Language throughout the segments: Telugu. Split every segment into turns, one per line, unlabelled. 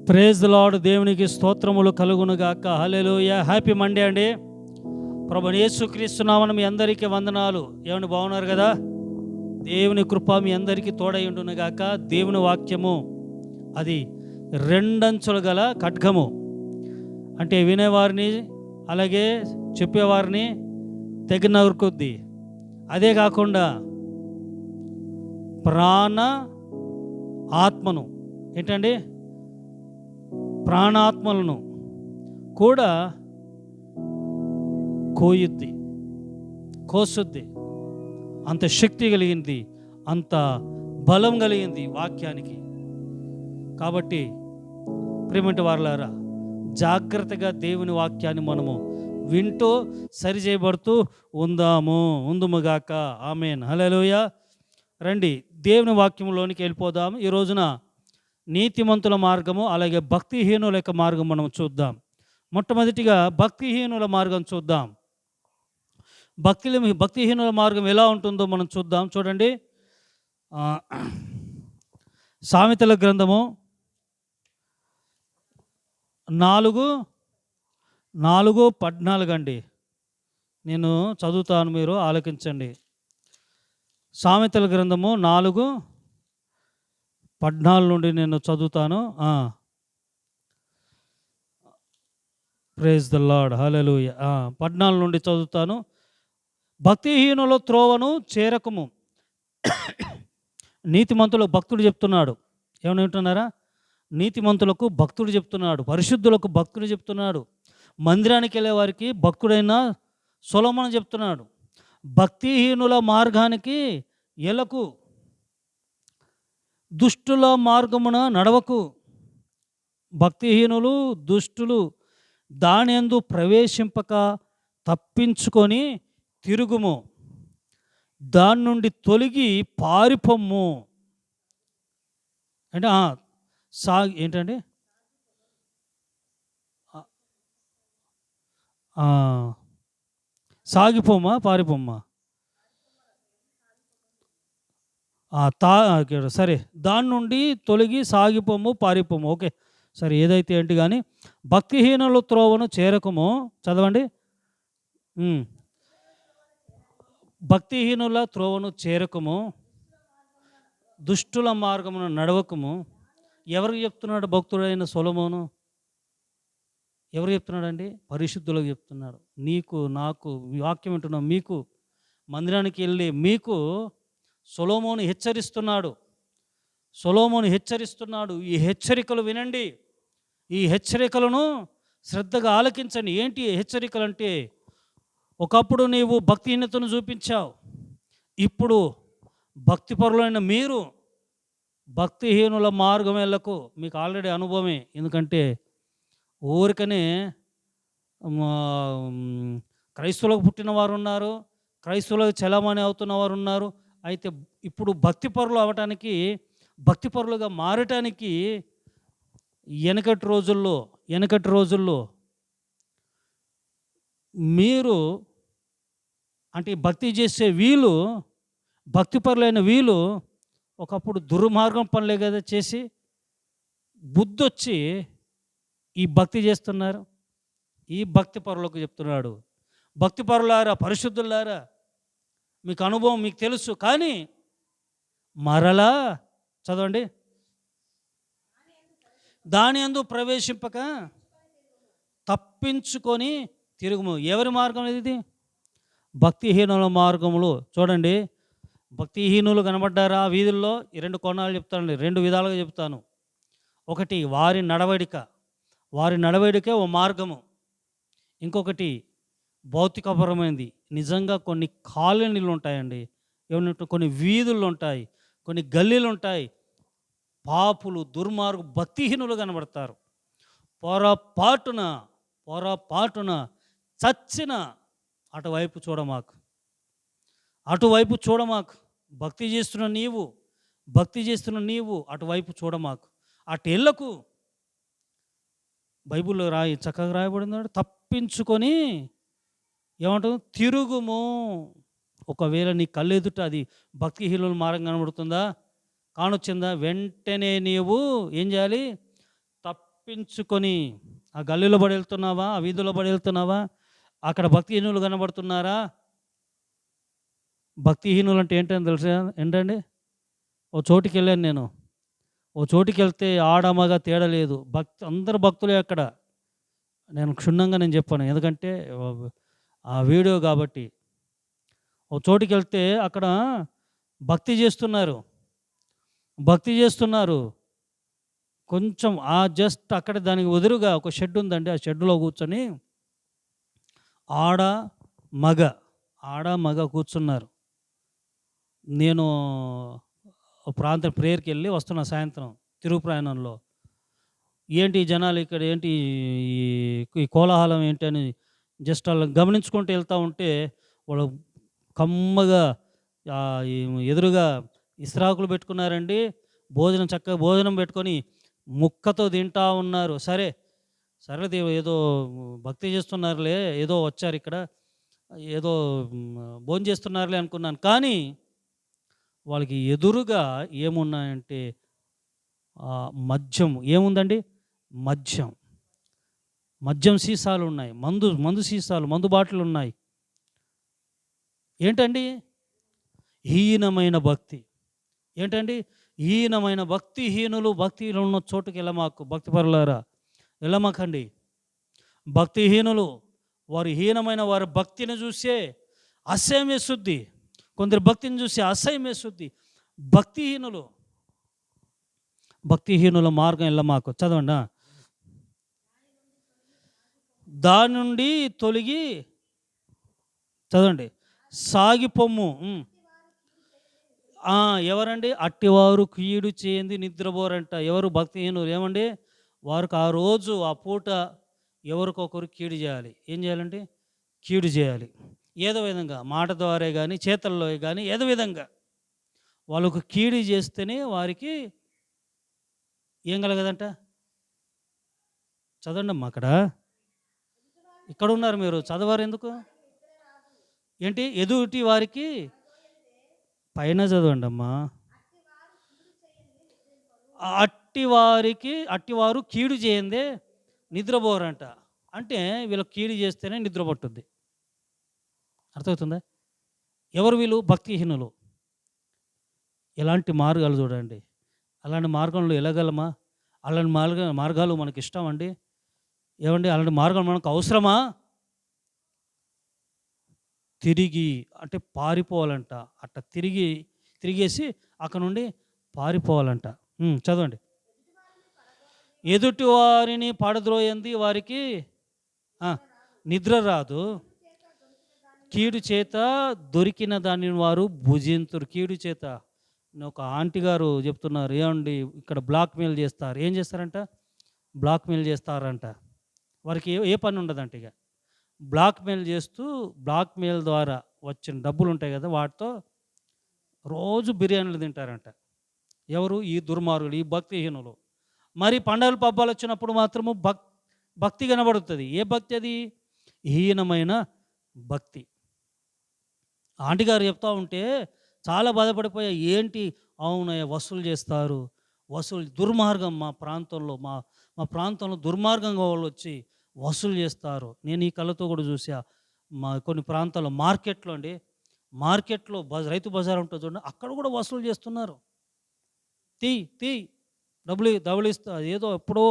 Praise the lord. దేవునికి స్తోత్రములు కలుగునుగాక. హల్లెలూయా. హ్యాపీ మండే అండి. ప్రభువైన యేసుక్రీస్తు నామమున మీ అందరికీ వందనాలు. ఏమండి, బాగున్నారు కదా? దేవుని కృప మీ అందరికీ తోడై ఉండునుగాక. దేవుని వాక్యము అది రెండంచులు గల ఖడ్గము, అంటే వినేవారిని అలాగే చెప్పేవారిని తెగ నరుకుద్ది. అదే కాకుండా ప్రాణ ఆత్మను ఏంటండి, ప్రాణాత్మలను కూడా కోసుద్ది. అంత శక్తి కలిగింది, అంత బలం కలిగింది వాక్యానికి. కాబట్టి ప్రియమైన వారలారా, జాగ్రత్తగా దేవుని వాక్యాన్ని మనము వింటూ సరిచేయబడుతూ ఉందుముగాక. ఆమేన్. హల్లెలూయా. రండి, దేవుని వాక్యంలోనికి వెళ్ళిపోదాం. ఈ రోజున నీతిమంతుల మార్గము అలాగే భక్తిహీనుల యొక్క మార్గం మనం చూద్దాం. మొట్టమొదటిగా భక్తిహీనుల మార్గం చూద్దాం. భక్తిహీనుల మార్గం ఎలా ఉంటుందో మనం చూద్దాం. చూడండి, సామెతల గ్రంథము 4:14 అండి. నేను చదువుతాను, మీరు ఆలకించండి. సామెతల గ్రంథము 4:14 నుండి నేను చదువుతాను. Praise the lord. హల్లెలూయా. 14 నుండి చదువుతాను. భక్తిహీనుల త్రోవను చేరకము. నీతిమంతులకు భక్తుడు చెప్తున్నాడు. ఏమని వింటున్నారా? నీతిమంతులకు భక్తుడు చెప్తున్నాడు, పరిశుద్ధులకు భక్తుడు చెప్తున్నాడు, మందిరానికి వెళ్ళే వారికి భక్తుడైన సొలొమోను చెప్తున్నాడు. భక్తిహీనుల మార్గానికి ఎలకు, దుష్టుల మార్గమున నడవకు. భక్తిహీనులు దుష్టులు దాని యందు ప్రవేశింపక తప్పించుకొని తిరుగుము, దాని నుండి తొలగి పారిపొమ్ము. అంటే ఏంటండి, సాగిపోమ్మా పారిపోమ్మా, సరే, దాని నుండి తొలగి సాగిపోము పారిపోము. ఓకే, సరే, ఏదైతే ఏంటి కానీ భక్తిహీనుల త్రోవను చేరకము. చదవండి. భక్తిహీనుల త్రోవను చేరకము, దుష్టుల మార్గమును నడవకము. ఎవరికి చెప్తున్నాడు? భక్తుడైన సొలొమోను. ఎవరు చెప్తున్నాడండి? పరిశుద్ధులకు చెప్తున్నాడు. నీకు నాకు వాక్యం వింటున్నాం, మీకు మందిరానికి వెళ్ళి మీకు సొలొమోను హెచ్చరిస్తున్నాడు. ఈ హెచ్చరికలు వినండి, ఈ హెచ్చరికలను శ్రద్ధగా ఆలకించండి. ఏంటి హెచ్చరికలు అంటే, ఒకప్పుడు నీవు భక్తిహీనతను చూపించావు, ఇప్పుడు భక్తిపరులైన మీరు భక్తిహీనుల మార్గం వెళ్ళకు. మీకు ఆల్రెడీ అనుభవమే. ఎందుకంటే ఊరికనే క్రైస్తవులకు పుట్టిన వారు ఉన్నారు, క్రైస్తవులకు చలామణి అవుతున్న వారు ఉన్నారు. అయితే ఇప్పుడు భక్తిపరులుగా మారటానికి వెనకటి రోజుల్లో మీరు అంటే భక్తి చేసే వీళ్ళు, భక్తిపరులైన వీళ్ళు ఒకప్పుడు దుర్మార్గం పనులే కదా చేసి బుద్ధొచ్చి ఈ భక్తి చేస్తున్నారు. ఈ భక్తిపరులకు చెప్తున్నాడు, భక్తిపరులారా, పరిశుద్ధులారా, మీకు అనుభవం, మీకు తెలుసు. కానీ మరలా చదవండి, దాని యందు ప్రవేశింపక తప్పించుకొని తిరుగుము. ఎవరి మార్గం ఇది? భక్తిహీనుల మార్గములు. చూడండి, భక్తిహీనులు కనబడ్డారా వీధుల్లో? ఈ 2 కోణాలు చెప్తానండి, 2 విధాలుగా చెప్తాను. ఒకటి వారి నడవడికే ఓ మార్గము. ఇంకొకటి భౌతికపరమైనది. నిజంగా కొన్ని కాలనీలు ఉంటాయండి, ఏమంటే కొన్ని వీధులు ఉంటాయి, కొన్ని గల్లీలు ఉంటాయి. పాపులు, భక్తిహీనులు కనబడతారు. పొరపాటున చచ్చిన అటువైపు చూడమాకు. భక్తి చేస్తున్న నీవు అటువైపు చూడమాకు, అటు ఎల్లకు. బైబిల్లో చక్కగా రాయబడింది, తప్పించుకొని ఏమంటారు, తిరుగుము. ఒకవేళ నీ కళ్ళెదుట అది భక్తిహీనుల మార్గం కనబడుతుందా, కానొచ్చిందా, వెంటనే నీవు ఏం చేయాలి? తప్పించుకొని ఆ గల్లీలో పడి వెళ్తున్నావా, ఆ వీధిలో పడి వెళ్తున్నావా, అక్కడ భక్తిహీనులు కనబడుతున్నారా? భక్తిహీనులు అంటే ఏంటని తెలుసా? ఏంటండి, ఓ చోటికి వెళ్ళాను నేను. ఓ చోటికి వెళ్తే ఆడ మగ తేడా లేదు, అందరు భక్తులే అక్కడ. నేను క్షుణ్ణంగా చెప్పాను, ఎందుకంటే ఆ వీడియో కాబట్టి. ఓ చోటికి వెళ్తే అక్కడ భక్తి చేస్తున్నారు, భక్తి చేస్తున్నారు. కొంచెం జస్ట్ అక్కడ దానికి ఎదురుగా ఒక షెడ్ ఉందండి. ఆ షెడ్లో కూర్చొని ఆడ మగ ఆడ మగ కూర్చున్నారు. నేను ప్రాంతం ప్రేయర్కి వెళ్ళి వస్తున్నా సాయంత్రం తిరుగు ప్రయాణంలో. ఏంటి ఈ జనాలు ఇక్కడ, ఏంటి ఈ కోలాహలం ఏంటి అని జస్ట్ అలా గమనించుకుంటూ వెళ్తూ ఉంటే, వాళ్ళు కమ్మగా ఈ ఎదురుగా ఇస్త్రాకులు పెట్టుకున్నారండి. చక్కగా భోజనం పెట్టుకొని ముక్కతో తింటా ఉన్నారు. సరే ఏదో భక్తి చేస్తున్నారులే, ఏదో వచ్చారు ఇక్కడ, ఏదో భోంచేస్తున్నారులే అనుకున్నాను. కానీ వాళ్ళకి ఎదురుగా ఏమున్నాయంటే మద్యం. ఏముందండి? మద్యం. మద్యం సీసాలు ఉన్నాయి, మందు సీసాలు, మందు బాటిల్ ఉన్నాయి. ఏంటండి? హీనమైన భక్తి. ఏంటండి? హీనమైన భక్తిహీనులు. భక్తిహీనులు ఉన్న చోటుకి వెళ్ళమాకు, భక్తిపరులారా, వెళ్ళమాకండి. భక్తిహీనులు వారు హీనమైన వారి భక్తిని చూసే అసహ్యం వేస్తుంది. కొందరు భక్తిని చూసి అసహ్యం వేస్తుంది. భక్తిహీనుల మార్గం వెళ్ళమాకు. చదవండి. దాని నుండి తొలగి, చదవండి, సాగిపొమ్ము. ఎవరండి? అట్టివారు కీడు చేయంది నిద్రపోరంట. ఎవరు? భక్తిహీనులు. ఏమండి? వారికి ఆ రోజు ఆ పూట ఎవరికొకరు కీడు చేయాలి. ఏం చేయాలండి? కీడు చేయాలి. ఏదో విధంగా, మాట ద్వారా కానీ, చేతల్లో కానీ, ఏదో విధంగా వాళ్ళకు కీడు చేస్తేనే వారికి ఏం కలగదంట. చదవండి అమ్మా. ఇక్కడ ఉన్నారు మీరు, చదవారు ఎందుకు? ఏంటి? ఎదుటి వారికి పైన చదవండి అమ్మా. అట్టివారు కీడు చేయందే నిద్రపోరంట. అంటే వీళ్ళకి కీడు చేస్తేనే నిద్ర పట్టుద్ది. అర్థమవుతుందా? ఎవరు వీళ్ళు? భక్తిహీనులు. ఎలాంటి మార్గాలు చూడండి. అలాంటి మార్గంలో వెళ్ళగలమా? అలాంటి మార్గాలు మనకి ఇష్టం అండి? ఏమండి, అలాంటి మార్గం మనకు అవసరమా? తిరిగి అంటే పారిపోవాలంట. అట్ట తిరిగేసి అక్కడ నుండి పారిపోవాలంట. చదవండి. ఎదుటి వారిని పడద్రోయంది వారికి నిద్ర రాదు. కీడు చేత దొరికిన దానిని వారు భుజింతురు. కీడు చేత. ఒక ఆంటీ గారు చెప్తున్నారు, ఏమండి, ఇక్కడ బ్లాక్మెయిల్ చేస్తారు. ఏం చేస్తారంట? బ్లాక్మెయిల్ చేస్తారంట. వారికి ఏ పని ఉండదంట. ఇక బ్లాక్మెయిల్ ద్వారా వచ్చిన డబ్బులు ఉంటాయి కదా, వాటితో రోజు బిర్యానీలు తింటారంట. ఎవరు? ఈ దుర్మార్గులు, ఈ భక్తిహీనులు. మరి పండుగలు పబ్బాలు వచ్చినప్పుడు మాత్రము భక్తి కనబడుతుంది. ఏ భక్తి అది? హీనమైన భక్తి. ఆంటీ గారు చెప్తా ఉంటే చాలా బాధపడిపోయా. ఏంటి? అవునయ్య, వసూలు చేస్తారు, దుర్మార్గం. మా ప్రాంతంలో దుర్మార్గంగా వాళ్ళు వచ్చి వసూలు చేస్తారు. నేను ఈ కళ్ళతో కూడా చూసా. మా కొన్ని ప్రాంతాల్లో మార్కెట్లో రైతు బజార్ ఉంటుంది చూడండి, అక్కడ కూడా వసూలు చేస్తున్నారు. తీ డబ్బులు ఇస్తా. ఏదో ఎప్పుడో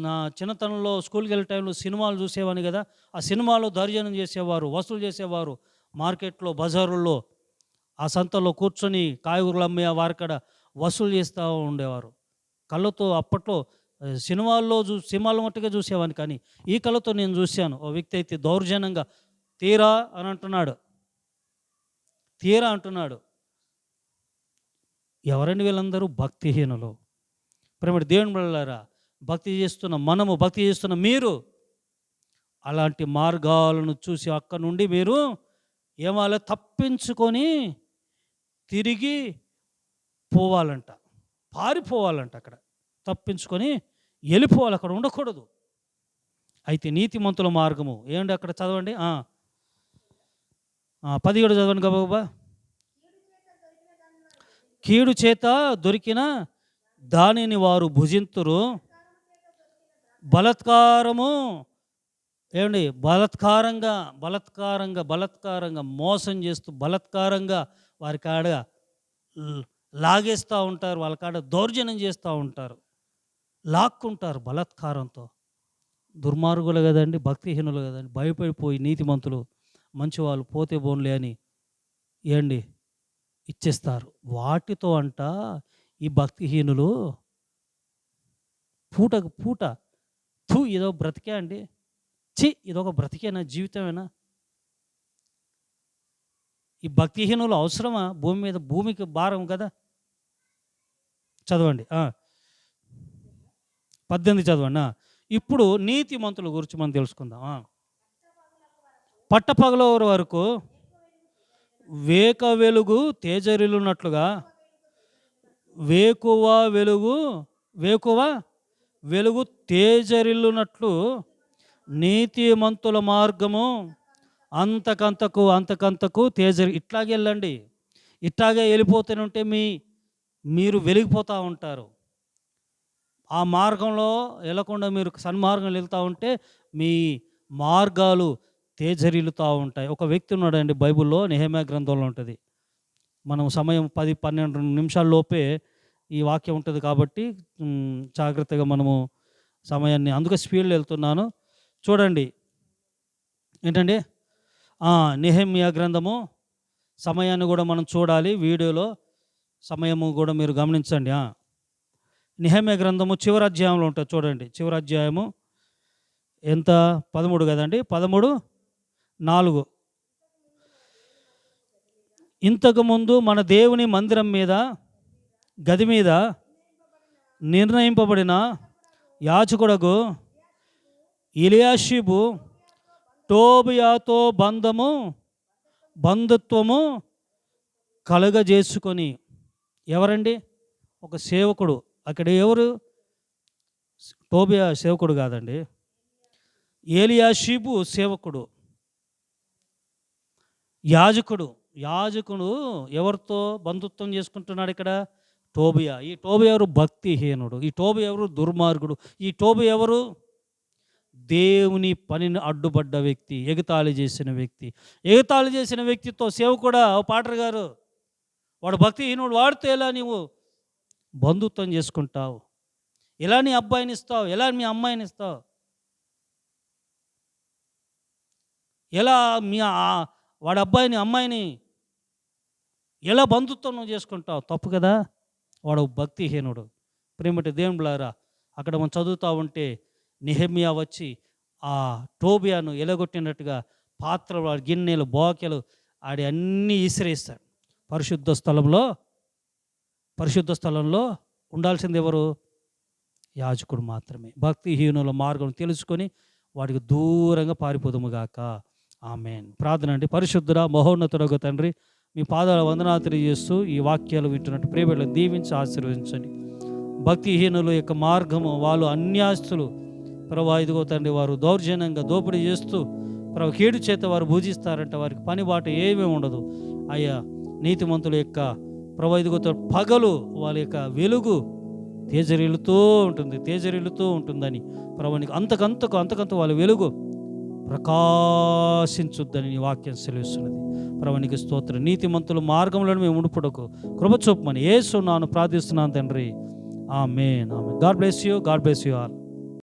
నా చిన్నతనంలో స్కూల్కి వెళ్ళే టైంలో సినిమాలు చూసేవాని కదా, ఆ సినిమాలో దౌర్జన్యం చేసేవారు, వసూలు చేసేవారు. మార్కెట్లో, బజారుల్లో, ఆ సంతలో కూర్చొని కాయగూరలు అమ్మే వారికడ వసూలు చేస్తూ ఉండేవారు. కళ్ళతో అప్పట్లో సినిమాల్లో మట్టుగా చూసేవాడిని, కానీ ఈ కళ్ళతో నేను చూశాను. ఓ వ్యక్తి అయితే దౌర్జన్యంగా తీరా అంటున్నాడు. ఎవరండి వీళ్ళందరూ? భక్తిహీనులు. ప్రేమ దేవుని బిడ్డలారా, భక్తి చేస్తున్న మీరు అలాంటి మార్గాలను చూసి అక్కడ నుండి మీరు ఏమాలో తప్పించుకొని తిరిగి పోవాలంట, పారిపోవాలంట. అక్కడ తప్పించుకొని వెళ్ళిపోవాలి, అక్కడ ఉండకూడదు. అయితే నీతిమంతుల మార్గము ఏమండి? అక్కడ చదవండి. 17 చదవండి గబగబా. కీడు చేత దొరికిన దానిని వారు భుజింతురు. బలాత్కారము, ఏమండి, బలాత్కారంగా మోసం చేస్తూ బలాత్కారంగా వారి కాడ లాగేస్తూ ఉంటారు, వాళ్ళ కాడ దౌర్జన్యం చేస్తూ ఉంటారు, లాక్కుంటారు బలాత్కారంతో. దుర్మార్గులు కదండి, భక్తిహీనులు కదండి, భయపడిపోయి నీతిమంతులు మంచివాళ్ళు పోతే బోన్లే అని ఏండి ఇచ్చేస్తారు. వాటితో అంట ఈ భక్తిహీనులు పూటకు పూట ఇదో బ్రతికే అండి, ఇదొక బ్రతికేనా, జీవితమేనా? ఈ భక్తిహీనులు అవసరమా భూమి మీద? భూమికి భారం కదా. చదవండి 18 చదవండి. ఇప్పుడు నీతిమంతుల గురించి మనం తెలుసుకుందాం. పట్టపగల వరకు వేక వెలుగు తేజరిల్లునట్లుగా, వేకువ వెలుగు తేజరిల్లునట్లు నీతిమంతుల మార్గము అంతకంతకు ఇట్లాగే వెళ్ళండి. ఇట్లాగే వెళ్ళిపోతూనే ఉంటే మీరు వెలిగిపోతూ ఉంటారు. ఆ మార్గంలో వెళ్ళకుండా మీరు సన్మార్గంలో వెళ్తూ ఉంటే మీ మార్గాలు తేజరిల్లుతూ ఉంటాయి. ఒక వ్యక్తి ఉన్నాడండి బైబిల్లో, నెహెమ్యా గ్రంథంలో ఉంటుంది. మనం సమయం 10-12 నిమిషాల లోపే ఈ వాక్యం ఉంటుంది కాబట్టి జాగ్రత్తగా మనము సమయాన్ని, అందుకే స్పీడ్లో వెళ్తున్నాను. చూడండి ఏంటండి, నెహెమ్యా గ్రంథము సమయాన్ని కూడా మనం చూడాలి. వీడియోలో సమయము కూడా మీరు గమనించండి. నెహెమ్యా గ్రంథము చివరి అధ్యాయంలో ఉంటుంది చూడండి. చివరి అధ్యాయము ఎంత? 13 కదండి, 13:4. ఇంతకుముందు మన దేవుని మందిరం మీద గది మీద నిర్ణయింపబడిన యాజకుడగు ఎలియాషీబు టోబియాతో బంధుత్వము కలుగజేసుకొని. ఎవరండి? ఒక సేవకుడు. అక్కడ ఎవరు? టోబియా సేవకుడు కాదండి, ఎలియాషీబు సేవకుడు, యాజకుడు ఎవరితో బంధుత్వం చేసుకుంటున్నాడు ఇక్కడ? టోబియా. ఈ టోబియా ఎవరు? భక్తిహీనుడు. ఈ టోబియా ఎవరు? దుర్మార్గుడు. ఈ టోబియా ఎవరు? దేవుని పనిని అడ్డుపడ్డ వ్యక్తి, ఎగతాళి చేసిన వ్యక్తితో సేవకుడా, పాటర్ గారు, వాడు భక్తిహీనుడు, వాడితో ఎలా నీవు బంధుత్వం చేసుకుంటావు? ఎలా నీ అబ్బాయిని ఇస్తావు? ఎలా మీ అమ్మాయిని ఇస్తావు? ఎలా వాడి అబ్బాయిని అమ్మాయిని ఎలా బంధుత్వం నువ్వు చేసుకుంటావు? తప్పు కదా. వాడు భక్తిహీనుడు. ప్రేమటి దేవుళ్ళారా, అక్కడ మనం చదువుతూ ఉంటే నెహెమ్యా వచ్చి ఆ టోబియాను ఎలగొట్టినట్టుగా పాత్రలు, గిన్నెలు, బోకెలు ఆడి అన్నీ ఇసిరేస్తాడు. పరిశుద్ధ స్థలంలో ఉండాల్సింది ఎవరు? యాజకుడు మాత్రమే. భక్తిహీనుల మార్గం తెలుసుకొని వాడికి దూరంగా పారిపోదుముగాక. ఆమేన్. ప్రార్థన అండి. పరిశుద్ధుడా మహోన్నతుడగు తండ్రి, మీ పాదాల వందనాలు తెలియజేస్తూ ఈ వాక్యాలు వింటున్నట్టు ప్రేమలను దీవించి ఆశీర్వదించండి. భక్తిహీనుల యొక్క మార్గము, వాళ్ళు అన్యాస్తులు ప్రభా, ఇదిగో తండ్రి, వారు దౌర్జన్యంగా దోపిడీ చేస్తూ ప్రభు కీడు చేత వారు భూజిస్తారంట. వారికి పని బాట ఏమీ ఉండదు అయ్యా. నీతిమంతుల యొక్క ప్రభు, ఇదిగో పగలు వాళ్ళ యొక్క వెలుగు తేజరిల్లుతూ ఉంటుందని ప్రభు, నీకు అంతకంత వాళ్ళ వెలుగు ప్రకాశించుద్దని నీ వాక్యం సెలవిస్తున్నది. ప్రభు నీకు స్తోత్రం. నీతిమంతుల మార్గంలో మేము ఉండుపుటకు కృప చూపమని యేసు నామమున ప్రార్థిస్తున్నాను తండ్రి. ఆమేన్. God bless you all.